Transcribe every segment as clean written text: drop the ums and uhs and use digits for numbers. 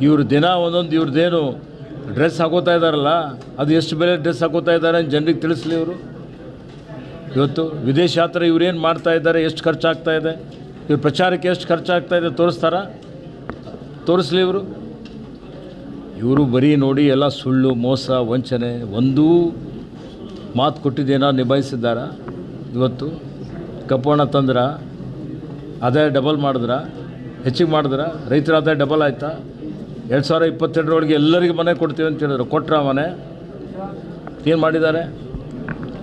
ಇವರು ದಿನ ಒಂದೊಂದು ಇವ್ರದ್ದೇನು ಡ್ರೆಸ್ ಹಾಕೋತಾ ಇದ್ದಾರಲ್ಲ, ಅದು ಎಷ್ಟು ಬೆಲೆ ಡ್ರೆಸ್ ಹಾಕೋತಾ ಇದ್ದಾರೆ ಅಂತ ಜನರಿಗೆ ತಿಳಿಸ್ಲಿ. ಇವರು ಇವತ್ತು ವಿದೇಶ ಯಾತ್ರೆ ಇವರೇನು ಮಾಡ್ತಾ ಇದ್ದಾರೆ, ಎಷ್ಟು ಖರ್ಚಾಗ್ತಾ ಇದೆ, ಇವ್ರ ಪ್ರಚಾರಕ್ಕೆ ಎಷ್ಟು ಖರ್ಚಾಗ್ತಾ ಇದೆ ತೋರಿಸ್ಲಿ. ಇವರು ಬರೀ ನೋಡಿ ಎಲ್ಲ ಸುಳ್ಳು, ಮೋಸ, ವಂಚನೆ, ಒಂದೂ ಮಾತು ಕೊಟ್ಟಿದ್ದೇನೋ ನಿಭಾಯಿಸಿದ್ದಾರ. ಇವತ್ತು ಕಪ್ಪು ಹಣ ತಂದ್ರ, ಆದಾಯ ಡಬಲ್ ಮಾಡಿದ್ರ, ಹೆಚ್ಚಿಗೆ ಮಾಡಿದ್ರ, ರೈತರ ಆದಾಯ ಡಬಲ್ ಆಯಿತಾ? 2022 ಎಲ್ಲರಿಗೂ ಮನೆ ಕೊಡ್ತೀವಿ ಅಂತ ಹೇಳಿದ್ರು. ಕೊಟ್ಟರ ಮನೆ? ಏನು ಮಾಡಿದ್ದಾರೆ?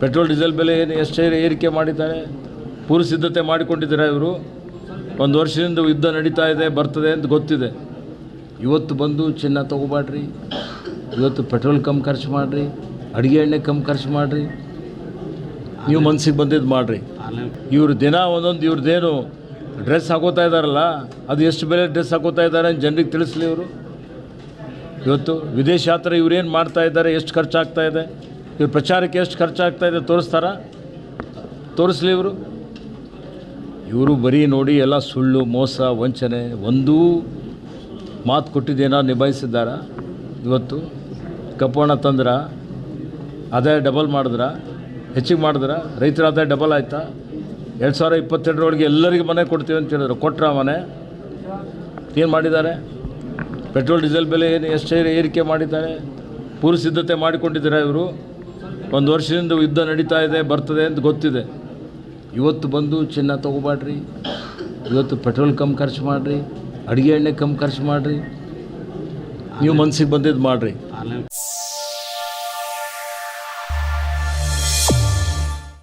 ಪೆಟ್ರೋಲ್ ಡೀಸೆಲ್ ಬೆಲೆ ಎಷ್ಟು ಏರಿಕೆ ಮಾಡಿದ್ದಾರೆ? ಪೂರ್ವ ಸಿದ್ಧತೆ ಮಾಡಿಕೊಂಡಿದ್ದಾರೆ. ಇವರು ಒಂದು ವರ್ಷದಿಂದ ಯುದ್ಧ ನಡೀತಾ ಇದೆ, ಬರ್ತದೆ ಅಂತ ಗೊತ್ತಿದೆ. ಇವತ್ತು ಬಂದು ಚಿನ್ನ ತೊಗೋಬೇಡ್ರಿ, ಇವತ್ತು ಪೆಟ್ರೋಲ್ ಕಮ್ಮಿ ಖರ್ಚು ಮಾಡಿರಿ, ಅಡುಗೆ ಎಣ್ಣೆ ಕಮ್ಮಿ ಖರ್ಚು ಮಾಡಿರಿ, ನೀವು ಮನಸ್ಸಿಗೆ ಬಂದಿದ್ದು ಮಾಡಿರಿ. ಇವರು ದಿನ ಒಂದೊಂದು ಇವ್ರದ್ದೇನು ಡ್ರೆಸ್ ಹಾಕೋತಾ ಇದ್ದಾರಲ್ಲ, ಅದು ಎಷ್ಟು ಬೆಲೆ ಡ್ರೆಸ್ ಹಾಕೋತಾ ಇದ್ದಾರೆ ಅಂತ ಜನರಿಗೆ ತಿಳಿಸ್ಲಿ. ಇವತ್ತು ವಿದೇಶ ಯಾತ್ರೆ ಇವರೇನು ಮಾಡ್ತಾ ಇದ್ದಾರೆ, ಎಷ್ಟು ಖರ್ಚಾಗ್ತಾ ಇದೆ, ಇವ್ರ ಪ್ರಚಾರಕ್ಕೆ ಎಷ್ಟು ಖರ್ಚಾಗ್ತಾ ಇದೆ ತೋರಿಸ್ಲಿ. ಇವರು ಬರೀ ನೋಡಿ ಎಲ್ಲ ಸುಳ್ಳು, ಮೋಸ, ವಂಚನೆ, ಒಂದೂ ಮಾತು ಕೊಟ್ಟಿದ್ದೇನೋ ನಿಭಾಯಿಸಿದ್ದಾರ. ಇವತ್ತು ಕಪ್ಪು ಹಣ ತಂದ್ರ, ಆದಾಯ ಡಬಲ್ ಮಾಡಿದ್ರ, ಹೆಚ್ಚಿಗೆ ಮಾಡಿದ್ರ, ರೈತರ ಆದಾಯ ಡಬಲ್ ಆಯಿತಾ? 2022 ಎಲ್ಲರಿಗೂ ಮನೆ ಕೊಡ್ತೀವಿ ಅಂತ ಹೇಳಿದ್ರು. ಕೊಟ್ಟರ ಮನೆ? ಏನು ಮಾಡಿದ್ದಾರೆ? ಪೆಟ್ರೋಲ್ ಡೀಸೆಲ್ ಬೆಲೆ ಎಷ್ಟು ಏರಿಕೆ ಮಾಡಿದ್ದಾರೆ? ಪೂರ್ವ ಸಿದ್ಧತೆ ಮಾಡಿಕೊಂಡಿದ್ದಾರೆ. ಇವರು ಒಂದು ವರ್ಷದಿಂದ ಯುದ್ಧ ನಡೀತಾ ಇದೆ, ಬರ್ತದೆ ಅಂತ ಗೊತ್ತಿದೆ. ಇವತ್ತು ಬಂದು ಚಿನ್ನ ತೊಗೋಬೇಡ್ರಿ, ಇವತ್ತು ಪೆಟ್ರೋಲ್ ಕಮ್ಮಿ ಖರ್ಚು ಮಾಡಿರಿ, ಅಡುಗೆ ಎಣ್ಣೆ ಕಮ್ಮಿ ಖರ್ಚು ಮಾಡಿರಿ, ನೀವು ಮನಸ್ಸಿಗೆ ಬಂದಿದ್ದು ಮಾಡಿರಿ.